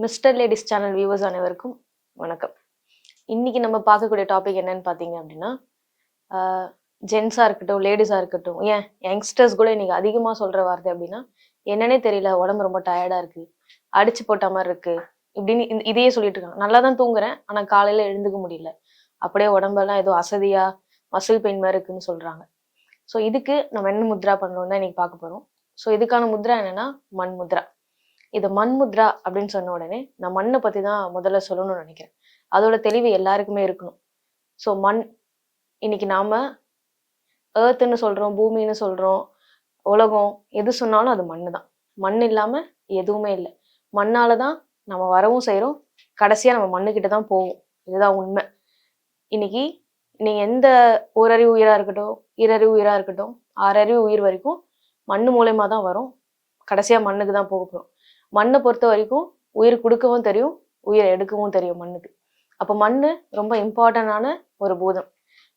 Mister ladies channel viewers அனைவருக்கும் வணக்கம். இன்னைக்கு நம்ம பார்க்கக்கூடிய டாபிக் என்னன்னு பார்த்தீங்க அப்படின்னா, ஜென்ஸாக இருக்கட்டும், லேடிஸாக இருக்கட்டும், ஏன் யங்ஸ்டர்ஸ் கூட இன்னைக்கு அதிகமாக சொல்கிற வார்த்தை அப்படின்னா, என்னன்னே தெரியல, உடம்பு ரொம்ப டயர்டாக இருக்கு, அடிச்சு போட்ட மாதிரி இருக்கு, இப்படின்னு இதையே சொல்லிட்டு இருக்காங்க. நல்லா தான் தூங்குறேன், ஆனால் காலையில் எழுந்துக்க முடியல, அப்படியே உடம்பெல்லாம் ஏதோ அசதியா மசில் பெயின் மாதிரி இருக்குன்னு சொல்றாங்க. ஸோ இதுக்கு நம்ம என்ன முத்ரா பண்ணணும் தான் இன்னைக்கு பார்க்க போகிறோம். ஸோ இதுக்கான முத்ரா என்னன்னா மண் முத்ரா. இது மண் முத்ரா அப்படின்னு சொன்ன உடனே நான் மண்ணை பத்தி தான் முதல்ல சொல்லணும்னு நினைக்கிறேன். அதோட தெளிவு எல்லாருக்குமே இருக்கணும். ஸோ மண், இன்னைக்கு நாம ஏர்த்துன்னு சொல்றோம், பூமின்னு சொல்றோம், உலகம் எது சொன்னாலும் அது மண்ணு தான். மண் இல்லாம எதுவுமே இல்லை. மண்ணால தான் நம்ம வரவும் செய்யறோம், கடைசியா நம்ம மண்ணுக்கிட்ட தான் போவோம். இதுதான் உண்மை. இன்னைக்கு நீங்க எந்த ஓரறிவு உயிரா இருக்கட்டும், ஈரறிவு உயிரா இருக்கட்டும், ஆறறிவு உயிர் வரைக்கும் மண்ணு மூலயமா தான் வரும், கடைசியா மண்ணுக்கு தான் போக போறோம். மண்ணை பொறுத்த வரைக்கும் உயிர் கொடுக்கவும் தெரியும், உயிரை எடுக்கவும் தெரியும் மண்ணுக்கு. அப்போ மண்ணு ரொம்ப இம்பார்ட்டண்டான ஒரு பூதம்.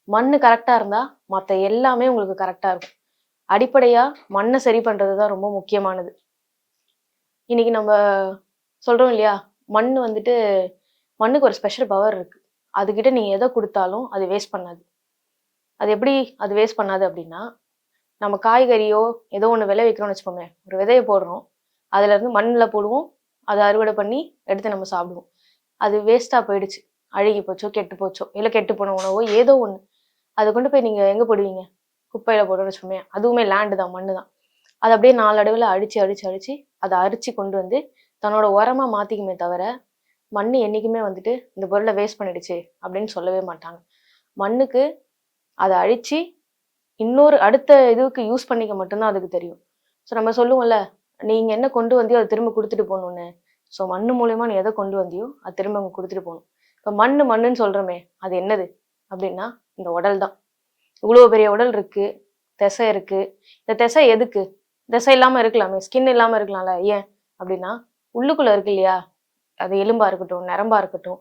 மண்ணு கரெக்டா இருந்தா மற்ற எல்லாமே உங்களுக்கு கரெக்டா இருக்கும். அடிப்படையா மண்ணை சரி பண்றது தான் ரொம்ப முக்கியமானது. இன்னைக்கு நம்ம சொல்றோம் இல்லையா, மண் வந்துட்டு மண்ணுக்கு ஒரு ஸ்பெஷல் பவர் இருக்கு. அதுகிட்ட நீங்க எதை கொடுத்தாலும் அது வேஸ்ட் பண்ணாது. அது எப்படி அது வேஸ்ட் பண்ணாது அப்படின்னா, நம்ம காய்கறியோ ஏதோ ஒன்று விளை வைக்கிறோம்னு வச்சுக்கோங்க, ஒரு விதையை போடுறோம், அதுல இருந்து மண்ணில் போடுவோம், அதை அறுவடை பண்ணி எடுத்து நம்ம சாப்பிடுவோம். அது வேஸ்டா போயிடுச்சு, அழுகி போச்சோ கெட்டு போச்சோ இல்லை கெட்டு போன உணவோ ஏதோ ஒன்று, அதை கொண்டு போய் நீங்க எங்க போடுவீங்க? குப்பையில போடுறோம்னு வச்சுக்கோங்க, அதுவுமே லேண்டு தான், மண்ணு தான். அது அப்படியே நாளடைவில் அடிச்சு அடிச்சு அடிச்சு அதை அரிச்சு கொண்டு வந்து தன்னோட உரமா மாத்திக்குமே தவிர, மண் என்னைக்குமே வந்துட்டு இந்த பொருளை வேஸ்ட் பண்ணிடுச்சு அப்படின்னு சொல்லவே மாட்டாங்க. மண்ணுக்கு அதை அழிச்சு இன்னொரு அடுத்த இதுக்கு யூஸ் பண்ணிக்க மட்டும்தான் அதுக்கு தெரியும். ஸோ நம்ம சொல்லுவோம்ல, நீங்க என்ன கொண்டு வந்தியோ அதை திரும்ப கொடுத்துட்டு போகணும்னு. ஸோ மண்ணு மூலயமா நீ எதை கொண்டு வந்தியோ அது திரும்ப அவங்க கொடுத்துட்டு போகணும். இப்போ மண்ணுன்னு சொல்றோமே, அது என்னது அப்படின்னா இந்த உடல் தான். இவ்வளோ பெரிய உடல் இருக்கு, திசை இருக்கு. இந்த திசை எதுக்கு? திசை இல்லாம இருக்கலாமே, ஸ்கின் இல்லாம இருக்கலாம்ல. ஏன் அப்படின்னா உள்ளுக்குள்ள இருக்கு இல்லையா, அது எலும்பா இருக்கட்டும், நரம்பா இருக்கட்டும்,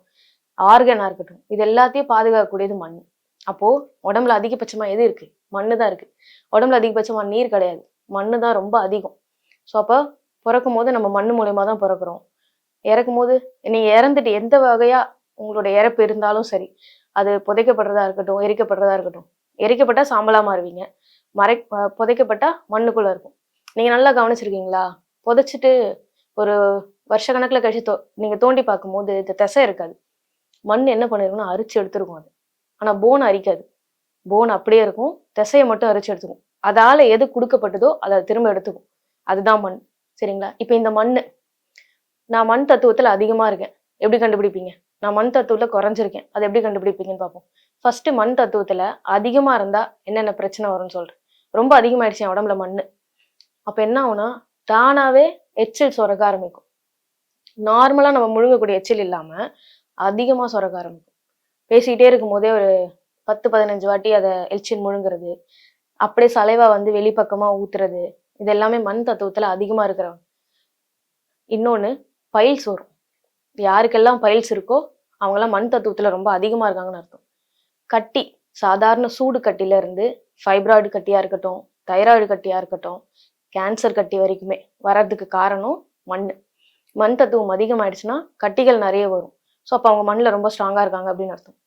ஆர்கனா இருக்கட்டும், இது எல்லாத்தையும் பாதுகாக்கக்கூடியது மண். அப்போ உடம்புல அதிகபட்சமா எது இருக்கு? மண்ணு தான் இருக்கு. உடம்புல அதிகபட்சமா நீர் கிடையாது, மண்ணு தான் ரொம்ப அதிகம். ஸோ அப்போ பிறக்கும் போது நம்ம மண்ணு மூலயமா தான் பிறக்கிறோம். இறக்கும் போது நீங்க இறந்துட்டு எந்த வகையா உங்களோட இறப்பு இருந்தாலும் சரி, அது புதைக்கப்படுறதா இருக்கட்டும், எரிக்கப்படுறதா இருக்கட்டும், எரிக்கப்பட்டா சாம்பலா மாறுவீங்க, புதைக்கப்பட்டா மண்ணுக்குள்ள இருக்கும். நீங்க நல்லா கவனிச்சிருக்கீங்களா? புதைச்சிட்டு ஒரு வருஷ கணக்குல கழிச்சு நீங்க தோண்டி பார்க்கும்போது இந்த திசை இருக்காது. மண் என்ன பண்ணிருக்கும்னா அரிச்சு எடுத்துருக்கும் அது. ஆனா போன் அரிக்காது. போன் அப்படியே இருக்கும், திசையை மட்டும் அரிச்சு எடுத்துக்கும். அதால எது கொடுக்கப்பட்டதோ அதை திரும்ப எடுத்துக்கும். அதுதான் மண். சரிங்களா? இப்ப இந்த மண்ணு, நான் மண் தத்துவத்துல அதிகமா இருக்கேன், எப்படி கண்டுபிடிப்பீங்க? நான் மண் தத்துவத்துல குறைஞ்சிருக்கேன், அது எப்படி கண்டுபிடிப்பீங்கன்னு பார்ப்போம். ஃபர்ஸ்ட் மண் தத்துவத்துல அதிகமா இருந்தா என்னென்ன பிரச்சனை வரும்னு சொல்றேன். ரொம்ப அதிகமாயிடுச்சு என் உடம்புல மண்ணு, அப்ப என்ன ஆகும்னா தானாவே எச்சில் சுரக்க ஆரம்பிக்கும். நார்மலா நம்ம முழுங்கக்கூடிய எச்சில் இல்லாம அதிகமா சுரக்க ஆரம்பிக்கும். பேசிக்கிட்டே இருக்கும் போதே ஒரு 10-15 வாட்டி அதை எச்சில் முழுங்குறது, அப்படியே சலைவா வந்து வெளிப்பக்கமா ஊத்துறது, இது எல்லாமே மண் தத்துவத்துல அதிகமா இருக்கிறவங்க. இன்னொன்னு பைல்ஸ் வரும். யாருக்கெல்லாம் பைல்ஸ் இருக்கோ அவங்கெல்லாம் மண் தத்துவத்துல ரொம்ப அதிகமா இருக்காங்கன்னு அர்த்தம். கட்டி, சாதாரண சூடு கட்டில இருந்து ஃபைப்ராய்டு கட்டியா இருக்கட்டும், தைராய்டு கட்டியா இருக்கட்டும், கேன்சர் கட்டி வரைக்குமே வர்றதுக்கு காரணம் மண். மண் தத்துவம் அதிகமாயிடுச்சுன்னா கட்டிகள் நிறைய வரும். ஸோ அப்போ அவங்க மண்ணில் ரொம்ப ஸ்ட்ராங்கா இருக்காங்க அப்படின்னு அர்த்தம்.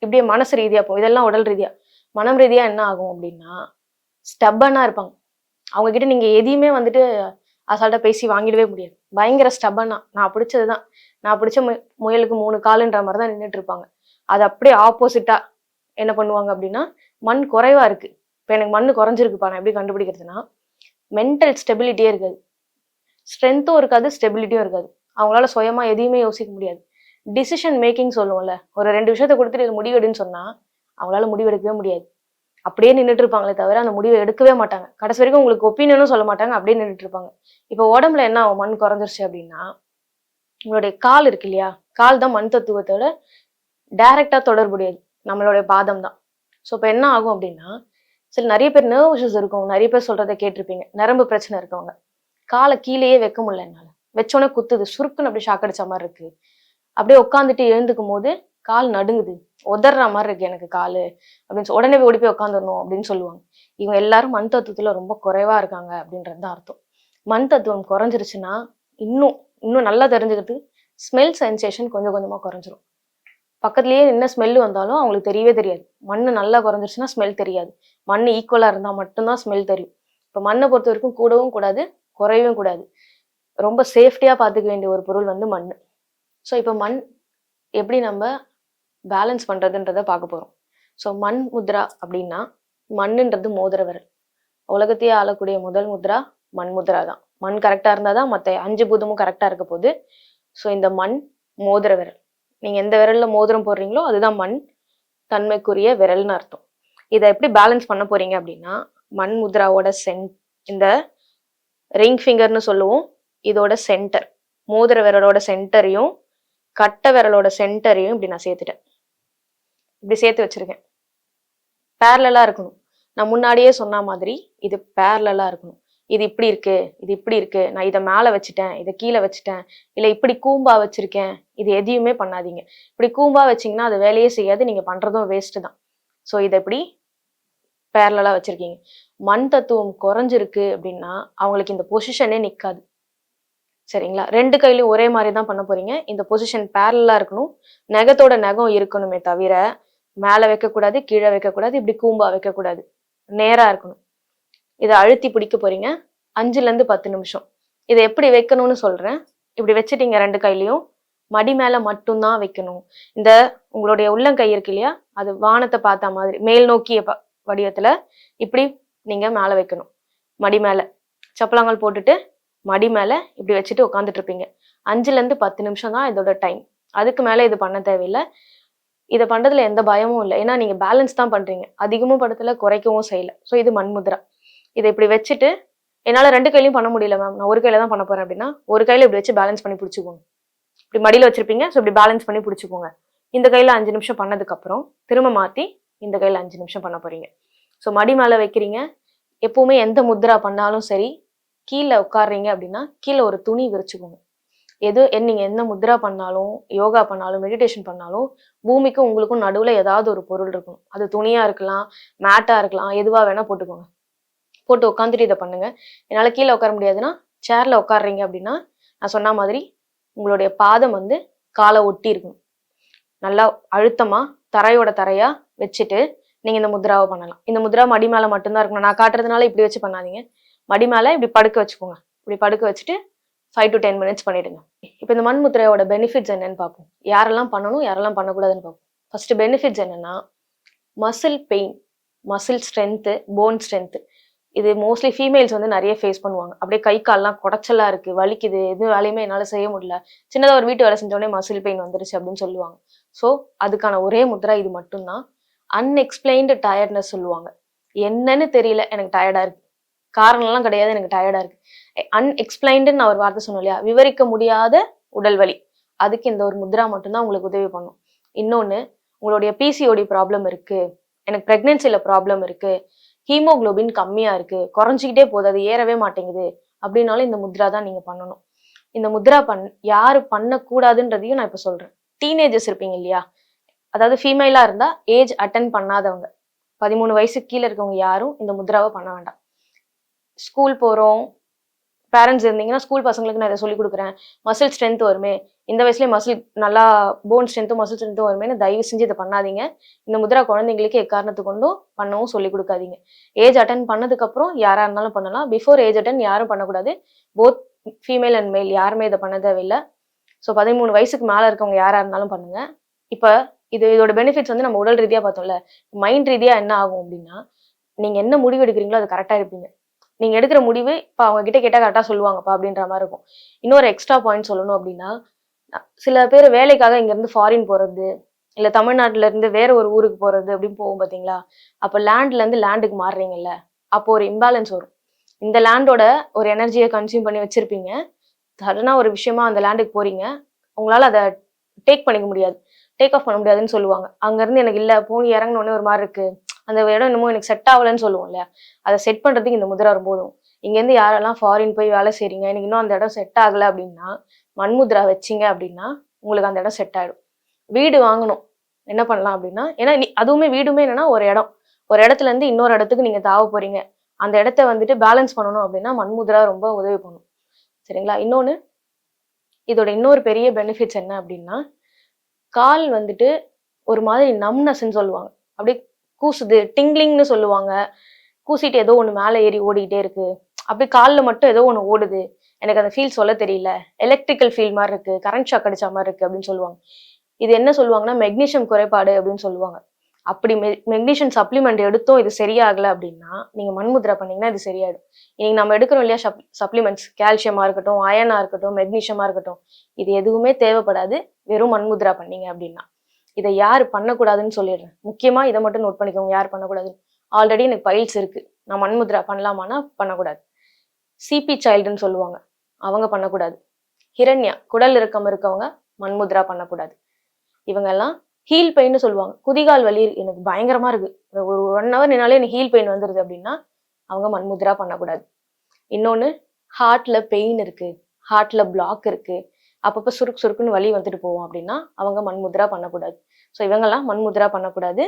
இப்படியே மனசு ரீதியா போகும், இதெல்லாம் உடல் ரீதியா. மனம் ரீதியா என்ன ஆகும் அப்படின்னா ஸ்டப்பனா இருப்பாங்க. அவங்க கிட்ட நீங்க எதையுமே வந்துட்டு அசால்ட்டா பேசி வாங்கிடவே முடியாது. பயங்கர ஸ்டப்பனா, நான் பிடிச்சதுதான், நான் பிடிச்ச முயலுக்கு 3 காலுன்ற மாதிரி தான் நின்றுட்டு இருப்பாங்க. அது அப்படியே ஆப்போசிட்டா என்ன பண்ணுவாங்க அப்படின்னா, மண் குறைவா இருக்கு, இப்போ எனக்கு மண் குறைஞ்சிருக்குப்பா, நான் எப்படி கண்டுபிடிக்கிறதுனா, மென்டல் ஸ்டெபிலிட்டியே இருக்காது, ஸ்ட்ரென்த்தும் இருக்காது, ஸ்டெபிலிட்டியும் இருக்காது. அவங்களால சுயமா எதையுமே யோசிக்க முடியாது. டிசிஷன் மேக்கிங் சொல்லுவோம்ல, ஒரு 2 விஷயத்த கொடுத்துட்டு இது முடிவெடுன்னு சொன்னா அவங்களால முடிவெடுக்கவே முடியாது. அப்படியே நின்றுட்டு இருப்பாங்களே தவிர அந்த முடிவை எடுக்கவே மாட்டாங்க. கடைசி வரைக்கும் உங்களுக்கு ஒப்பீனியனும் சொல்ல மாட்டாங்க, அப்படியே நின்றுட்டு இருப்பாங்க. இப்போ உடம்புல என்ன ஆகும் மண் குறைஞ்சிருச்சு அப்படின்னா, உங்களுடைய கால் இருக்கு இல்லையா, கால் தான் மண் தத்துவத்தோட டைரக்டா தொடர்புடையது, நம்மளுடைய பாதம் தான். ஸோ இப்போ என்ன ஆகும் அப்படின்னா, சரி நிறைய பேர் நர்வ் இஷ்யூஸ் இருக்கும், நிறைய பேர் சொல்றதை கேட்டிருப்பீங்க, நரம்பு பிரச்சனை இருக்கவங்க, காலை கீழேயே வைக்க முடியல என்னால, வச்சோன்னே குத்துது, சுருக்குன்னு அப்படி ஷாக் அடிச்ச மாதிரி இருக்கு, அப்படியே உட்காந்துட்டு எழுந்துக்கும் போது கால் நடுங்குது, உதற மாதிரி இருக்கு எனக்கு காலு அப்படின்னு உடனே ஓடி போய் உட்காந்துடணும் அப்படின்னு சொல்லுவாங்க. இவங்க எல்லாரும் மண் தத்துவத்துல ரொம்ப குறைவா இருக்காங்க அப்படின்றது தான் அர்த்தம். மண் தத்துவம் குறைஞ்சிருச்சுன்னா இன்னும் இன்னும் நல்லா தெரிஞ்சுக்கிறதுக்கு ஸ்மெல் சென்சேஷன் கொஞ்சம் கொஞ்சமாக குறைஞ்சிரும். பக்கத்துலேயே என்ன ஸ்மெல் வந்தாலும் அவங்களுக்கு தெரியவே தெரியாது. மண் நல்லா குறைஞ்சிருச்சுன்னா ஸ்மெல் தெரியாது. மண் ஈக்குவலாக இருந்தால் மட்டும்தான் ஸ்மெல் தெரியும். இப்போ மண்ணை பொறுத்த வரைக்கும் கூடவும் கூடாது, குறையவும் கூடாது. ரொம்ப சேஃப்டியாக பார்த்துக்க வேண்டிய ஒரு பொருள் வந்து மண். ஸோ இப்போ மண் எப்படி நம்ம பேலன்ஸ் பண்ணுறதுன்றதை பார்க்க போகிறோம். ஸோ மண் முத்ரா அப்படின்னா, மண்ணுன்றது மோதிர விரல். உலகத்தையே ஆளக்கூடிய முதல் முத்ரா மண் முத்ரா தான். மண் கரெக்டாக இருந்தால் தான் மற்ற 5 பூதமும் கரெக்டாக இருக்க போகுது. ஸோ இந்த மண் மோதிர விரல், நீங்கள் எந்த விரலில் மோதிரம் போடுறீங்களோ அதுதான் மண் தன்மைக்குரிய விரல்னு அர்த்தம். இதை எப்படி பேலன்ஸ் பண்ண போறீங்க அப்படின்னா, மண் முத்ராவோட இந்த ரிங் ஃபிங்கர்னு சொல்லுவோம், இதோட சென்டர், மோதிர விரலோட சென்டரையும் கட்டை விரலோட சென்டரையும் இப்படி நான் சேர்த்துட்டேன். இப்படி சேர்த்து வச்சிருக்கேன். பேரலா இருக்கணும். நான் முன்னாடியே சொன்ன மாதிரி இது பேரலா இருக்கணும். இது இப்படி இருக்கு, இது இப்படி இருக்கு, நான் இதை மேலே வச்சுட்டேன், இதை கீழே வச்சுட்டேன், இல்லை இப்படி கூம்பா வச்சிருக்கேன், இது எதையுமே பண்ணாதீங்க. இப்படி கூம்பா வச்சிங்கன்னா அது வேலையே செய்யாது, நீங்கள் பண்ணுறதும் வேஸ்ட்டு தான். ஸோ இதை இப்படி பேரலா வச்சிருக்கீங்க. மண் தத்துவம் குறைஞ்சிருக்கு அப்படின்னா அவங்களுக்கு இந்த பொசிஷனே நிற்காது. சரிங்களா? 2 கையிலையும் ஒரே மாதிரி தான் பண்ண போறீங்க. இந்த பொசிஷன் பேரலா இருக்கணும். நகத்தோட நகம் இருக்கணுமே தவிர மேலே வைக்கக்கூடாது, கீழே வைக்கக்கூடாது, இப்படி கூம்பா வைக்கக்கூடாது. நேராக இருக்கணும். இதை அழுத்தி பிடிக்க போறீங்க 5லேருந்து 10 நிமிஷம். இதை எப்படி வைக்கணும்னு சொல்றேன். இப்படி வச்சுட்டீங்க 2 கையிலையும், மடி மேல மட்டும்தான் வைக்கணும். இந்த உங்களுடைய உள்ளங்கை இருக்கு இல்லையா, அது வானத்தை பார்த்த மாதிரி மேல் நோக்கிய வடிவத்துல இப்படி நீங்க மேல வைக்கணும். மடி மேல சப்பலாங்கால் போட்டுட்டு மடி மேல இப்படி வச்சுட்டு உட்காந்துட்டு இருப்பீங்க. 5லேருந்து 10 நிமிஷம் தான் இதோட டைம். அதுக்கு மேல இது பண்ண தேவையில்லை. இதை பண்றதுல எந்த பயமும் இல்லை. ஏன்னா நீங்க பேலன்ஸ் தான் பண்றீங்க, அதிகமும் படத்துல குறைக்கவும் செய்யல. ஸோ இது மண்முத்ரா. இதை இப்படி வச்சுட்டு, என்னால் 2 கையிலையும் பண்ண முடியல மேம், நான் ஒரு கையில தான் பண்ண போறேன் அப்படின்னா, ஒரு கையில இப்படி வச்சு பேலன்ஸ் பண்ணி பிடிச்சிக்கோங்க. இப்படி மடியில் வச்சிருப்பீங்க, ஸோ இப்படி பேலன்ஸ் பண்ணி பிடிச்சிக்கோங்க. இந்த கையில 5 நிமிஷம் பண்ணதுக்கு அப்புறம் திரும்ப மாத்தி இந்த கையில 5 நிமிஷம் பண்ண போறீங்க. ஸோ மடி மேல வைக்கிறீங்க. எப்பவுமே எந்த முத்ரா பண்ணாலும் சரி, கீழே உட்காடுறீங்க அப்படின்னா கீழே ஒரு துணி விரிச்சுக்கோங்க. நீங்க என்ன முத்ரா பண்ணாலும், யோகா பண்ணாலும், மெடிடேஷன் பண்ணாலும் பூமிக்கும் உங்களுக்கும் நடுவுல ஏதாவது ஒரு பொருள் இருக்கும். அது துணியா இருக்கலாம், மேட்டா இருக்கலாம், எதுவா வேணா போட்டுக்கோங்க. போட்டு உட்காந்துட்டு இதை பண்ணுங்க. என்னால் கீழே உட்கார முடியாதுன்னா சேர்ல உட்காடுறீங்க அப்படின்னா, நான் சொன்ன மாதிரி உங்களுடைய பாதம் வந்து காலை ஒட்டி இருக்கணும். நல்லா அழுத்தமா தரையோட தரையா வச்சுட்டு நீங்க இந்த முத்ராவை பண்ணலாம். இந்த முத்ரா மடி மேல மட்டும்தான் இருக்கணும். நான் காட்டுறதுனால இப்படி வச்சு பண்ணாதீங்க. மடி மேல இப்படி படுக்க வச்சுக்கோங்க. இப்படி படுக்க வச்சுட்டு 5 to 10 மினிட்ஸ் பண்ணிடுங்க. இப்போ இந்த மண் முத்ரையோட பெனிஃபிட்ஸ் என்னன்னு பார்ப்போம். யாரெல்லாம் பண்ணணும், யாரெல்லாம் பண்ணக்கூடாதுன்னு பார்ப்போம். ஃபர்ஸ்ட் பெனிஃபிட்ஸ் என்னன்னா, muscle pain, muscle strength, phone strength. இது மோஸ்ட்லி ஃபீமேல்ஸ் வந்து நிறைய ஃபேஸ் பண்ணுவாங்க. அப்படியே கை கால்லாம் குடைச்சலா இருக்கு, வலிக்குது, எது வேலையுமே என்னால் செய்ய முடியல, சின்னதாக ஒரு வீட்டு வேலை செஞ்சோடனே மசில் பெயின் வந்துருச்சு அப்படின்னு சொல்லுவாங்க. ஸோ அதுக்கான ஒரே முத்ரா இது மட்டும்தான். அன்எக்ஸ்பிளைன்டு டயர்ட்னஸ் சொல்லுவாங்க. என்னன்னு தெரியல, எனக்கு டயர்டா இருக்கு, காரணம்லாம் கிடையாது, எனக்கு டயர்டா இருக்கு. அன்எக்ஸ்பிளைன்டுன்னு நான் ஒரு வார்த்தை சொன்னோம் இல்லையா, விவரிக்க முடியாத உடல் வலி, அதுக்கு இந்த ஒரு முத்ரா மட்டும்தான் உங்களுக்கு உதவி பண்ணும். இன்னொன்று, உங்களுடைய பிசிஓடி ப்ராப்ளம் இருக்கு, எனக்கு ப்ரெக்னென்சியில் ப்ராப்ளம் இருக்கு, ஹீமோகுளோபின் கம்மியா இருக்கு, குறைஞ்சிக்கிட்டே போகுது, அது ஏறவே மாட்டேங்குது அப்படின்னாலும் இந்த முத்ரா தான் நீங்க பண்ணணும். இந்த முத்ரா யாரு பண்ணக்கூடாதுன்றதையும் நான் இப்போ சொல்றேன். டீனேஜர்ஸ் இருப்பீங்க இல்லையா, அதாவது ஃபீமேலா இருந்தா ஏஜ் அட்டன் பண்ணாதவங்க, 13 வயசுக்கு கீழே இருக்கவங்க யாரும் இந்த முத்ராவை பண்ண வேண்டாம். ஸ்கூல் போறோம் பேரண்ட்ஸ் இருந்தீங்கன்னா, ஸ்கூல் பசங்களுக்கு நான் இதை சொல்லிக் கொடுக்குறேன், மசில் ஸ்ட்ரென்த் வருமே, இந்த வயசுலேயே மசில் நல்லா போன் ஸ்ட்ரென்த்தும் மசில் ஸ்ட்ரென்த்தும் வருமேன்னு தயவு செஞ்சு இதை பண்ணாதீங்க. இந்த முத்ரா குழந்தைங்களுக்கு எக்காரணத்து கொண்டும் பண்ணவும் சொல்லிக் கொடுக்காதீங்க. ஏஜ் அட்டன் பண்ணதுக்கப்புறம் யாராக இருந்தாலும் பண்ணலாம். பிஃபோர் ஏஜ் அட்டன் யாரும் பண்ணக்கூடாது. போத் ஃபீமேல் அண்ட் மேல் யாருமே இதை பண்ண தேவையில்லை. ஸோ 13 வயசுக்கு மேலே இருக்கவங்க யாராக இருந்தாலும் பண்ணுங்க. இப்போ இதோட பெனிஃபிட்ஸ் வந்து நம்ம உடல் ரீதியாக பார்த்தோம்ல, மைண்ட் ரீதியாக என்ன ஆகும் அப்படின்னா, நீங்கள் என்ன முடிவு எடுக்கிறீங்களோ அது கரெக்டாக இருப்பீங்க. நீங்க எடுக்கிற முடிவு இப்போ அவங்க கிட்ட கேட்டால் கரெக்டாக சொல்லுவாங்கப்பா அப்படின்ற மாதிரி இருக்கும். இன்னொரு எக்ஸ்ட்ரா பாயிண்ட் சொல்லணும் அப்படின்னா, சில பேர் வேலைக்காக இங்கேருந்து ஃபாரின் போகிறது, இல்லை தமிழ்நாட்டில இருந்து வேற ஒரு ஊருக்கு போகிறது அப்படின்னு போகும் பார்த்தீங்களா, அப்போ லேண்ட்லேருந்து லேண்டுக்கு மாறுறீங்கல்ல, அப்போ ஒரு இம்பேலன்ஸ் வரும். இந்த லேண்டோட ஒரு எனர்ஜியை கன்சியூம் பண்ணி வச்சிருப்பீங்க, சடனாக ஒரு விஷயமா அந்த லேண்டுக்கு போறீங்க, உங்களால் அதை டேக் பண்ணிக்க முடியாது, டேக் ஆஃப் பண்ண முடியாதுன்னு சொல்லுவாங்க. அங்கேருந்து எனக்கு இல்லை, போய் இறங்கினோடனே ஒரு மாதிரி இருக்கு, அந்த இடம் என்னமோ எனக்கு செட் ஆகலைன்னு சொல்லுவோம் இல்லையா, அதை செட் பண்ணுறதுக்கு இந்த முத்ரா போதும். இங்கேருந்து யாரெல்லாம் ஃபாரின் போய் வேலை செய்கிறீங்க, எனக்கு இன்னும் அந்த இடம் செட் ஆகலை அப்படின்னா மண்முத்ரா வச்சிங்க அப்படின்னா உங்களுக்கு அந்த இடம் செட் ஆகிடும். வீடு வாங்கணும் என்ன பண்ணலாம் அப்படின்னா, ஏன்னா அதுவுமே வீடுமே என்னன்னா ஒரு இடத்துல இருந்து இன்னொரு இடத்துக்கு நீங்கள் தாவ போறீங்க, அந்த இடத்த வந்துட்டு பேலன்ஸ் பண்ணணும் அப்படின்னா மண்முத்ரா ரொம்ப உதவி பண்ணும். சரிங்களா? இன்னொன்று, இதோட இன்னொரு பெரிய பெனிஃபிட்ஸ் என்ன அப்படின்னா, கால் வந்துட்டு ஒரு மாதிரி நம்னஸ்ன்னு சொல்லுவாங்க. அப்படியே கூசுது, டிங்லிங்னு சொல்லுவாங்க. கூசிட்டு ஏதோ ஒண்ணு மேல ஏறி ஓடிக்கிட்டே இருக்கு. அப்படியே கால்ல மட்டும் ஏதோ ஒண்ணு ஓடுது. எனக்கு அந்த ஃபீல் சொல்ல தெரியல. எலக்ட்ரிக்கல் ஃபீல் மாரி இருக்கு. கரண்ட் ஷாக் அடிச்ச மாரி இருக்கு அப்படின்னு சொல்லுவாங்க. இது என்ன சொல்லுவாங்கன்னா, மெக்னீசியம் குறைபாடு அப்படின்னு சொல்லுவாங்க. அப்படி மெக்னீசியம் சப்ளிமெண்ட் எடுத்தும் இது சரியாகல அப்படின்னா, நீங்க மண்முத்ரா பண்ணீங்கன்னா இது சரியாயிடும். இன்னைக்கு நம்ம எடுக்கிறோம் இல்லையா சப்ளிமெண்ட்ஸ், கால்சியமா இருக்கட்டும், அயனா இருக்கட்டும், மெக்னீசியமா இருக்கட்டும், இது எதுவுமே தேவைப்படாது. வெறும் மண்முத்ரா பண்ணீங்க அப்படின்னா. இதை யார் பண்ணக்கூடாதுன்னு சொல்லிடுறேன். முக்கியமா இதை மட்டும் நோட் பண்ணிக்கோங்க, யார் பண்ணக்கூடாது. ஆல்ரெடி எனக்கு பைல்ஸ் இருக்கு, நான் மண்முத்ரா பண்ணலாமான்னா பண்ணக்கூடாது. சிபி சைல்டுன்னு சொல்லுவாங்க, அவங்க பண்ணக்கூடாது. ஹிரண்யா குடல் இறக்கம் இருக்கவங்க மண்முத்ரா பண்ணக்கூடாது. இவங்க எல்லாம் ஹீல் பெயின்னு சொல்லுவாங்க. குதிகால் வலி எனக்கு பயங்கரமா இருக்கு, ஒரு 1 hour நின்னாலே எனக்கு ஹீல் பெயின் வந்துருது அப்படின்னா அவங்க மண்முத்ரா பண்ணக்கூடாது. இன்னொன்னு, ஹார்ட்ல பெயின் இருக்கு, ஹார்ட்ல பிளாக் இருக்கு, அப்பப்போ சுருக்கு சுருக்குன்னு வலி வந்துட்டு போவோம் அப்படின்னா அவங்க மண்முத்ரா பண்ணக்கூடாது. ஸோ இவங்கெல்லாம் மண்முத்ரா பண்ணக்கூடாது.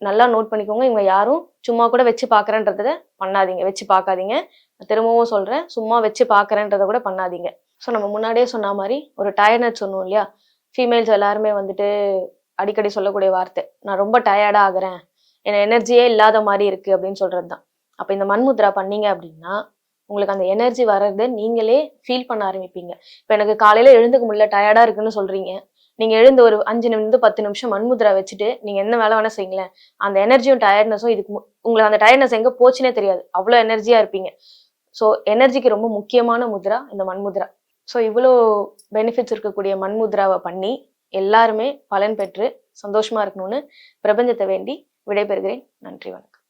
நல்லா நோட் பண்ணிக்கோங்க. இவங்க யாரும் சும்மா கூட வச்சு பார்க்குறேன்றத பண்ணாதீங்க, வச்சு பார்க்காதீங்க. திரும்பவும் சொல்றேன், சும்மா வச்சு பார்க்குறேன்றத கூட பண்ணாதீங்க. ஸோ நம்ம முன்னாடியே சொன்ன மாதிரி ஒரு டயர்ட்னஸ் சொன்னோம் இல்லையா, ஃபீமேல்ஸ் எல்லாருமே வந்துட்டு அடிக்கடி சொல்லக்கூடிய வார்த்தை, நான் ரொம்ப டயர்டா ஆகுறேன், எனக்கு எனர்ஜியே இல்லாத மாதிரி இருக்கு அப்படின்னு சொல்றது தான். அப்போ இந்த மண்முத்ரா பண்ணீங்க அப்படின்னா உங்களுக்கு அந்த எனர்ஜி வர்றதை நீங்களே ஃபீல் பண்ண ஆரம்பிப்பீங்க. இப்போ எனக்கு காலையில எழுந்துக்க முடியல, டயர்டா இருக்குன்னு சொல்றீங்க. நீங்க எழுந்து ஒரு 5 நிமிடம் 10 நிமிஷம் மண்முத்ரா வச்சுட்டு நீங்க என்ன வேலை வேணா செய்யுங்களேன். அந்த எனர்ஜியும் டயர்ட்னஸும் இதுக்கு உங்களுக்கு அந்த டயர்ட்னஸ் எங்க போச்சுன்னே தெரியாது. அவ்வளோ எனர்ஜியா இருப்பீங்க. ஸோ எனர்ஜிக்கு ரொம்ப முக்கியமான முத்ரா இந்த மண்முத்ரா. ஸோ இவ்வளோ பெனிஃபிட்ஸ் இருக்கக்கூடிய மண்முத்ராவை பண்ணி எல்லாருமே பலன் பெற்று சந்தோஷமா இருக்கணும்னு பிரபஞ்சத்தை வேண்டி விடைபெறுகிறேன். நன்றி, வணக்கம்.